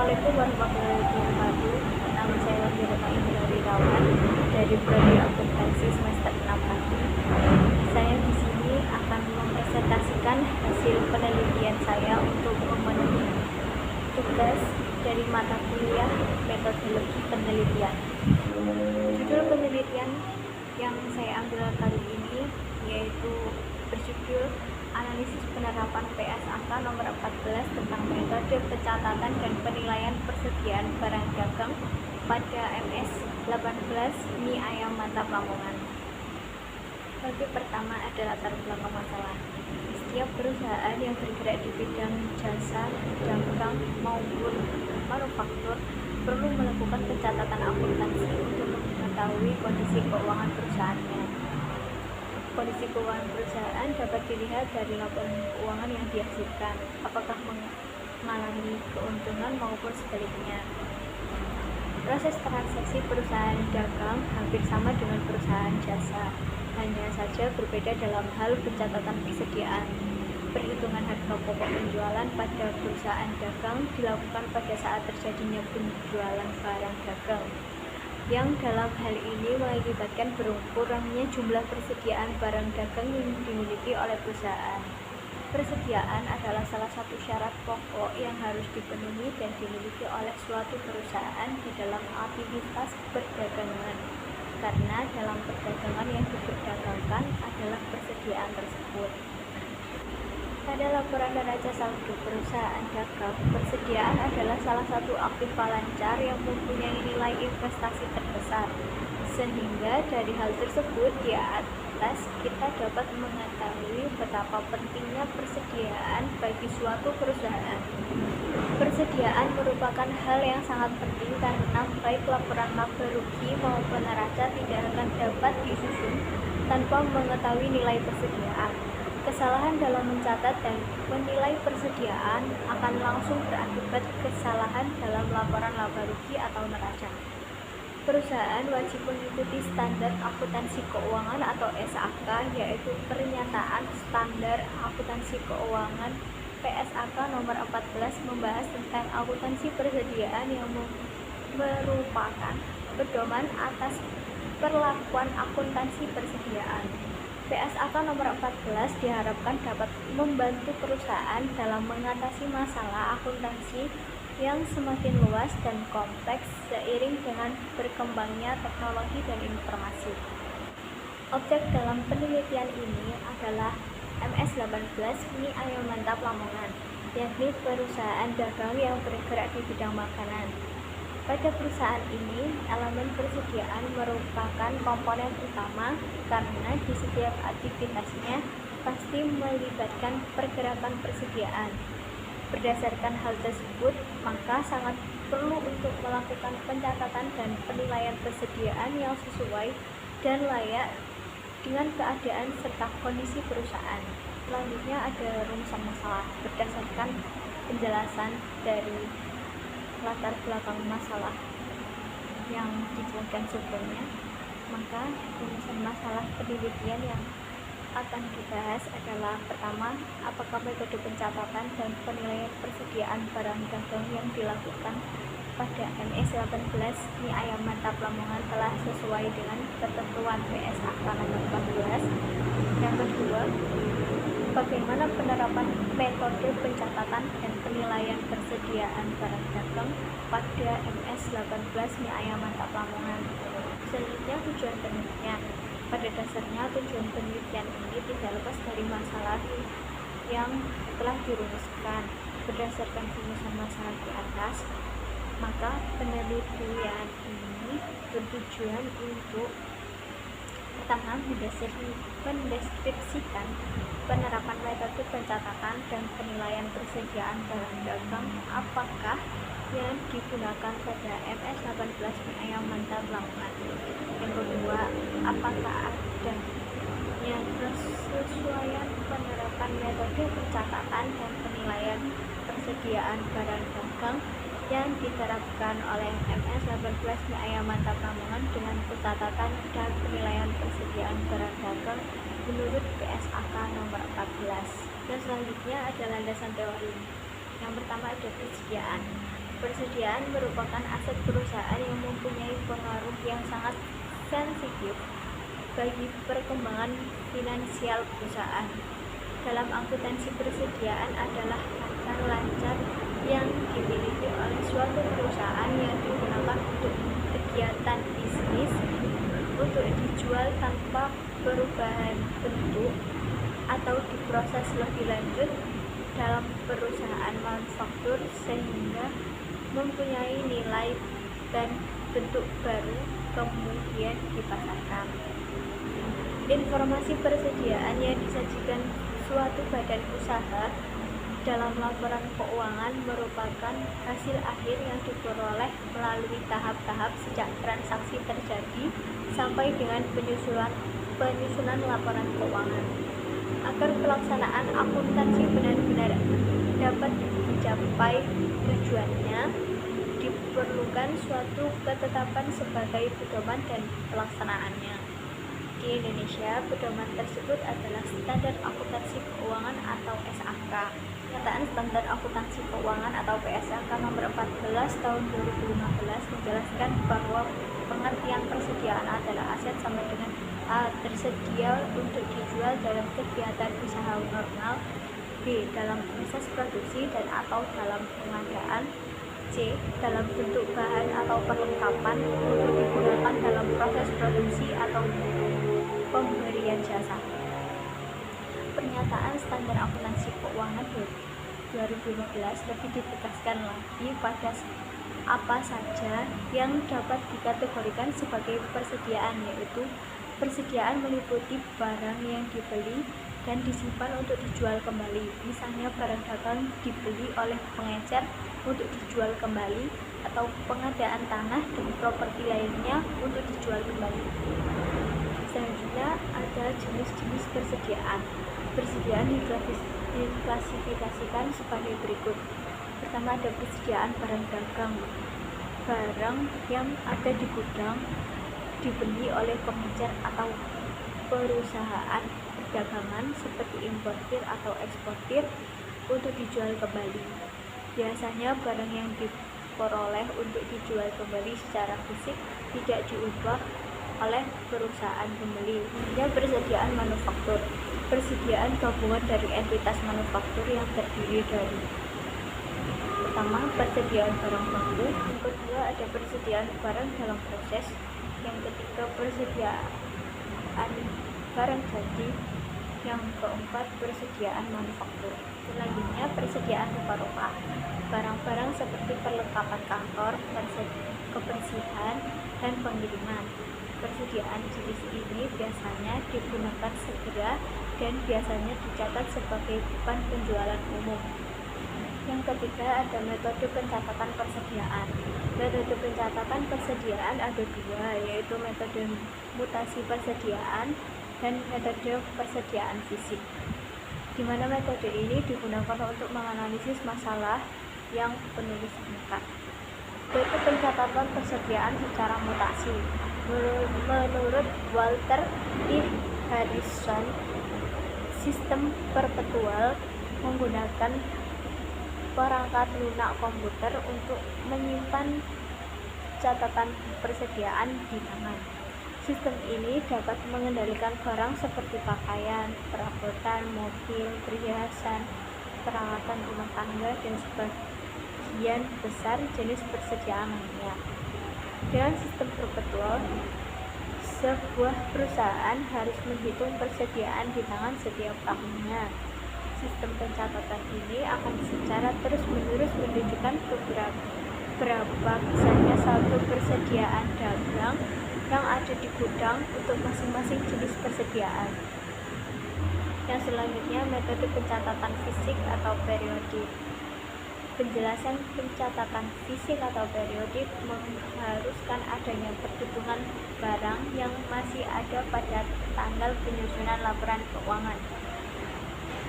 Assalamualaikum warahmatullahi wabarakatuh. Nama saya Wahida Indra Wirawan dari Prodi Akuntansi semester 6 A. Saya di sini akan mempresentasikan hasil penelitian saya untuk memenuhi tugas dari mata kuliah metodologi penelitian. Judul penelitian yang saya ambil kali ini yaitu berjudul Analisis Penerapan PSAK nomor 14 tentang metode pencatatan dan penilaian persediaan barang dagang pada MS 18 mie ayam mantap Lamongan. Bagi pertama adalah latar belakang masalah. Setiap perusahaan yang bergerak di bidang jasa, dagang maupun manufaktur perlu melakukan pencatatan akuntansi untuk mengetahui kondisi keuangan perusahaannya. Kondisi keuangan perusahaan dapat dilihat dari laporan keuangan yang dihasilkan, apakah mengalami keuntungan maupun sebaliknya. Proses transaksi perusahaan dagang hampir sama dengan perusahaan jasa, hanya saja berbeda dalam hal pencatatan persediaan. Perhitungan harga pokok penjualan pada perusahaan dagang dilakukan pada saat terjadinya penjualan barang dagang, yang dalam hal ini mengakibatkan berkurangnya jumlah persediaan barang dagang yang dimiliki oleh perusahaan. Persediaan adalah salah satu syarat pokok yang harus dipenuhi dan dimiliki oleh suatu perusahaan di dalam aktivitas perdagangan, karena dalam perdagangan yang diperdagangkan adalah persediaan tersebut. Pada laporan neraca saldo perusahaan dagang, persediaan adalah salah satu aktiva lancar yang mempunyai nilai investasi terbesar, sehingga dari hal tersebut di atas kita dapat mengetahui betapa pentingnya persediaan bagi suatu perusahaan. Persediaan merupakan hal yang sangat penting karena baik laporan laba rugi maupun neraca tidak akan dapat disusun tanpa mengetahui nilai persediaan. Kesalahan dalam mencatat dan menilai persediaan akan langsung berakibat kesalahan dalam laporan laba rugi atau neraca. Perusahaan wajib mengikuti standar akuntansi keuangan atau SAK, yaitu Pernyataan Standar Akuntansi Keuangan PSAK nomor 14 membahas tentang akuntansi persediaan yang merupakan pedoman atas perlakuan akuntansi persediaan. PSAK nomor 14 diharapkan dapat membantu perusahaan dalam mengatasi masalah akuntansi yang semakin luas dan kompleks seiring dengan berkembangnya teknologi dan informasi. Objek dalam penelitian ini adalah MS 18 mie ayam mantap Lamongan, yakni perusahaan dagang yang bergerak di bidang makanan. Pada perusahaan ini, elemen persediaan merupakan komponen utama karena di setiap aktivitasnya pasti melibatkan pergerakan persediaan. Berdasarkan hal tersebut, maka sangat perlu untuk melakukan pencatatan dan penilaian persediaan yang sesuai dan layak dengan keadaan serta kondisi perusahaan. Selanjutnya ada rumusan masalah berdasarkan penjelasan dari latar belakang masalah yang dijelaskan sebelumnya. Maka rumusan masalah penelitian yang akan dibahas adalah: pertama, apakah metode pencatatan dan penilaian persediaan barang dagang yang dilakukan pada MS 18 mie ayam mantap Lamongan telah sesuai dengan ketentuan PSAK nomor 14. Yang kedua, bagaimana penerapan metode pencatatan dan penilaian persediaan barang dagang pada MS 18 mie ayam mantap Lamongan. Selanjutnya, tujuan penelitian. Pada dasarnya, tujuan penelitian ini tidak lepas dari masalah yang telah dirumuskan. Berdasarkan rumusan masalah di atas, maka penelitian ini bertujuan untuk pertama, mendeskripsikan penerapan metode pencatatan dan penilaian persediaan barang dagang apakah yang digunakan pada MS 18 mie ayam mantap Lamongan. Yang kedua, apakah adanya kesesuaian penerapan metode pencatatan dan penilaian persediaan barang dagang yang diterapkan oleh MS 18 mie ayam mantap Lamongan dengan pencatatan dan penilaian persediaan barang dagang menurut PSAK nomor 14. Dan selanjutnya ada landasan teori. Yang pertama ada persediaan. Persediaan merupakan aset perusahaan yang mempunyai pengaruh yang sangat sensitif bagi perkembangan finansial perusahaan. Dalam akuntansi, persediaan adalah harta lancar yang dimiliki oleh suatu perusahaan yang digunakan untuk kegiatan bisnis untuk dijual tanpa perubahan bentuk atau diproses lebih lanjut dalam perusahaan manufaktur sehingga mempunyai nilai dan bentuk baru kemudian dipasarkan. Informasi persediaan yang disajikan suatu badan usaha dalam laporan keuangan merupakan hasil akhir yang diperoleh melalui tahap-tahap sejak transaksi terjadi sampai dengan penyusunan laporan keuangan. Agar pelaksanaan akuntansi benar-benar dapat mencapai tujuannya, diperlukan suatu ketetapan sebagai pedoman dan pelaksanaannya. Di Indonesia, pedoman tersebut adalah Standar Akuntansi Keuangan atau SAK. Pernyataan Standar Akuntansi Keuangan atau PSAK nomor 14 tahun 2015 menjelaskan bahwa pengertian persediaan adalah aset sama dengan A. Tersedia untuk dijual dalam kegiatan usaha normal, B. Dalam proses produksi dan atau dalam pengadaan, C. Dalam bentuk bahan atau perlengkapan untuk digunakan dalam proses produksi atau pemberian jasa. Pernyataan Standar Akuntansi Keuangan 2015 lebih ditegaskan lagi pada apa saja yang dapat dikategorikan sebagai persediaan, yaitu persediaan meliputi barang yang dibeli dan disimpan untuk dijual kembali. Misalnya barang dagang dibeli oleh pengecer untuk dijual kembali, atau pengadaan tanah dan properti lainnya untuk dijual kembali. Selanjutnya ada jenis-jenis persediaan. Persediaan diklasifikasikan sebagai berikut. Pertama, ada persediaan barang dagang. Barang yang ada di gudang dibeli oleh pengecer atau perusahaan perdagangan seperti importir atau eksportir untuk dijual kembali. Biasanya barang yang diperoleh untuk dijual kembali secara fisik tidak diubah oleh perusahaan pembeli. Dan persediaan manufaktur. Persediaan gabungan dari entitas manufaktur yang terdiri dari: pertama, persediaan barang baku. Yang kedua, ada persediaan barang dalam proses. Yang ketiga, persediaan barang jadi. Yang keempat, persediaan manufaktur. Selanjutnya, persediaan rupa-rupa. Barang-barang seperti perlengkapan kantor, kebersihan, dan pengiriman. Persediaan jenis ini biasanya digunakan segera dan biasanya dicatat sebagai beban penjualan umum. Yang ketiga, ada metode pencatatan persediaan. Metode pencatatan persediaan ada dua, yaitu metode mutasi persediaan dan metode persediaan fisik, di mana metode ini digunakan untuk menganalisis masalah yang penulis angkat. Yaitu pencatatan persediaan secara mutasi. Menurut Walter E. Harrison, sistem perpetual menggunakan perangkat lunak komputer untuk menyimpan catatan persediaan di tangan. Sistem ini dapat mengendalikan barang seperti pakaian, perabotan, mobil, perhiasan, peralatan rumah tangga, dan sebagian besar jenis persediaan lainnya. Dengan sistem perpetual, sebuah perusahaan harus menghitung persediaan di tangan setiap tahunnya. Sistem pencatatan ini akan secara terus-menerus menunjukkan berapa besarnya saldo persediaan dagang yang ada di gudang untuk masing-masing jenis persediaan. Yang selanjutnya, metode pencatatan fisik atau periodik. Penjelasan pencatatan fisik atau periodik mengharuskan adanya perhitungan barang yang masih ada pada tanggal penyusunan laporan keuangan.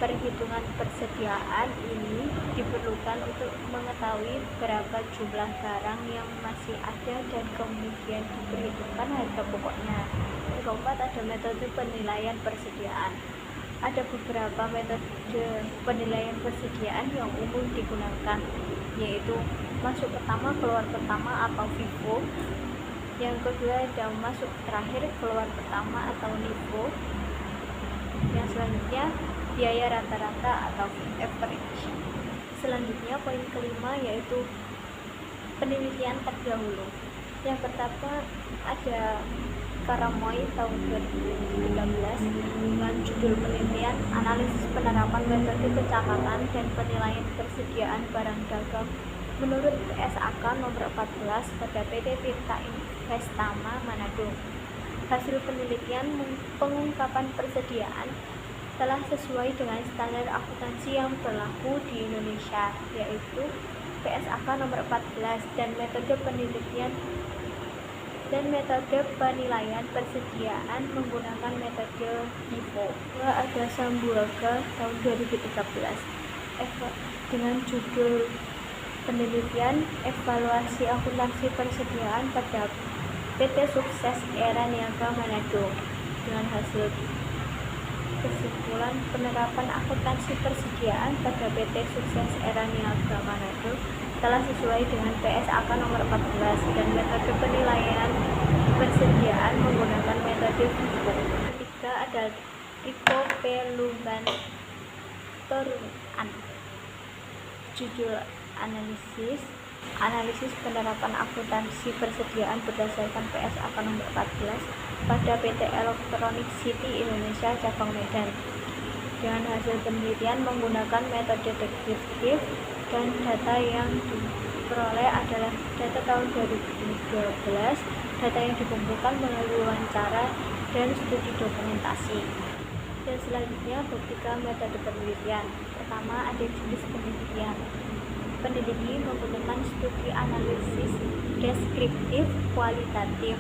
Perhitungan persediaan ini diperlukan untuk mengetahui berapa jumlah barang yang masih ada dan kemudian diperhitungkan harga pokoknya. Yang keempat, ada metode penilaian persediaan. Ada beberapa metode penilaian persediaan yang umum digunakan. yaitu masuk pertama keluar pertama atau FIFO. Yang kedua ada masuk terakhir keluar pertama atau NIFO. Yang selanjutnya biaya rata-rata atau average. Selanjutnya poin kelima yaitu penelitian terdahulu. Yang pertama ada Karamoy tahun 2013 dengan judul penelitian analisis penerapan metode pencatatan dan penilaian persediaan barang dagang menurut PSAK nomor 14 pada PT Tirta Investama Manado. Hasil penelitian pengungkapan persediaan telah sesuai dengan standar akuntansi yang berlaku di Indonesia, yaitu PSAK nomor 14 dan metode penelitian dan metode penilaian persediaan menggunakan metode FIFO. Ada Sambuaga tahun 2013 dengan judul penelitian evaluasi akuntansi persediaan pada PT Sukses Era Niaga Manado dengan hasil kesimpulan penerapan akuntansi persediaan pada PT Sukses Era Niaga Manado telah sesuai dengan PSAK nomor 14 dan metode penilaian persediaan menggunakan metode FIFO. Ketiga ada Riko Pelumban Torunan, judul analisis penerapan akuntansi persediaan berdasarkan PSAK nomor 14 pada PT Electronic City Indonesia cabang Medan dengan hasil penelitian menggunakan metode deskriptif dan data yang diperoleh adalah data tahun 2012, data yang dikumpulkan melalui wawancara dan studi dokumentasi. Dan selanjutnya buktikan metode penelitian. Pertama ada jenis penelitian. Peneliti menggunakan studi analisis deskriptif kualitatif.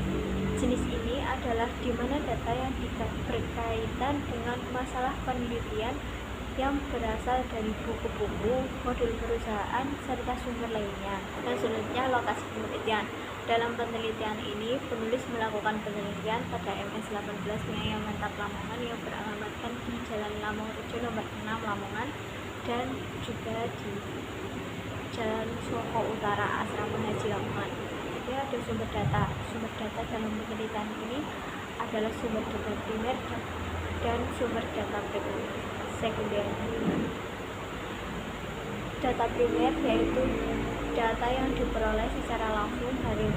Jenis ini adalah di mana data yang berkaitan dengan masalah penelitian yang berasal dari buku-buku, modul perusahaan, serta sumber lainnya. Dan selanjutnya lokasi penelitian. Dalam penelitian ini, penulis melakukan penelitian pada MS 18 Miaya Mantap Lamongan yang beralamatkan di Jalan Lamongan nomor 6 Lamongan dan juga di Jalan Soko Utara Asrama Haji Lamongan. Jadi ada sumber data. Sumber data dalam penelitian ini adalah sumber data primer dan sumber data sekunder. Data primer yaitu data yang diperoleh secara langsung dari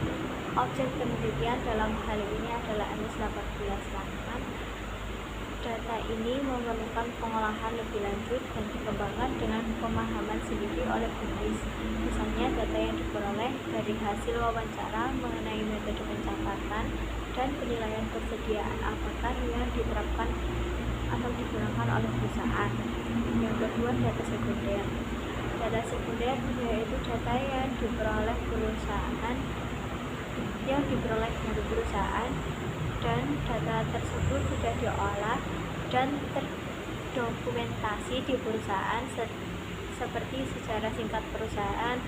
objek penelitian, dalam hal ini adalah MS 18 Lamongan. Data ini memerlukan pengolahan lebih lanjut dan dikembangkan dengan pemahaman sendiri oleh penulis. Misalnya data yang diperoleh dari hasil wawancara mengenai metode pencatatan dan penilaian persediaan apakah yang diterapkan atau digunakan oleh perusahaan. Yang kedua data sekunder. Data sekunder yaitu data yang diperoleh dari perusahaan dan data tersebut sudah diolah dan terdokumentasi di perusahaan seperti sejarah singkat perusahaan,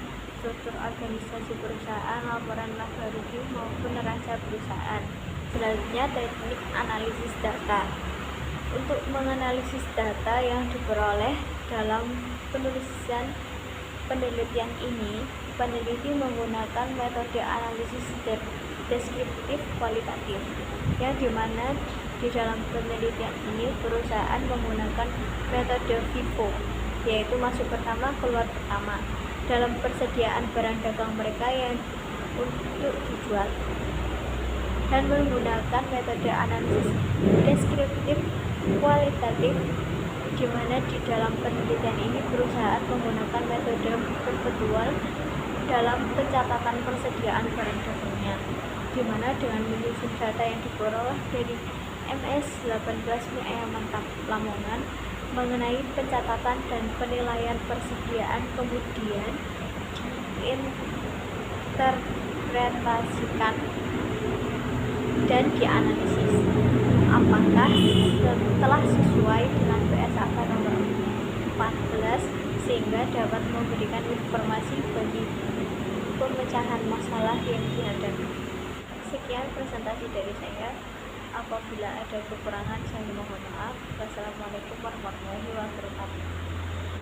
struktur organisasi perusahaan, laporan laba rugi maupun neraca perusahaan. Selanjutnya teknik analisis data. Untuk menganalisis data yang diperoleh dalam penulisan penelitian ini, peneliti menggunakan metode analisis deskriptif kualitatif, yang dimana di dalam penelitian ini perusahaan menggunakan metode FIFO, yaitu masuk pertama keluar pertama dalam persediaan barang dagang mereka yang untuk dijual, dan menggunakan metode analisis deskriptif kualitatif, di mana di dalam penelitian ini perusahaan menggunakan metode perpetual dalam pencatatan persediaan barang dagangnya, di mana dengan menyusun data yang diperoleh dari MS 18 Miaya Mantap Lamongan mengenai pencatatan dan penilaian persediaan, kemudian diinterpretasikan dan dianalisis apakah telah sesuai dengan PSAK nomor 14 sehingga dapat memberikan informasi bagi pemecahan masalah yang dihadapi. Sekian presentasi dari saya. Apabila ada kekurangan saya mohon maaf. Wassalamualaikum warahmatullahi wabarakatuh.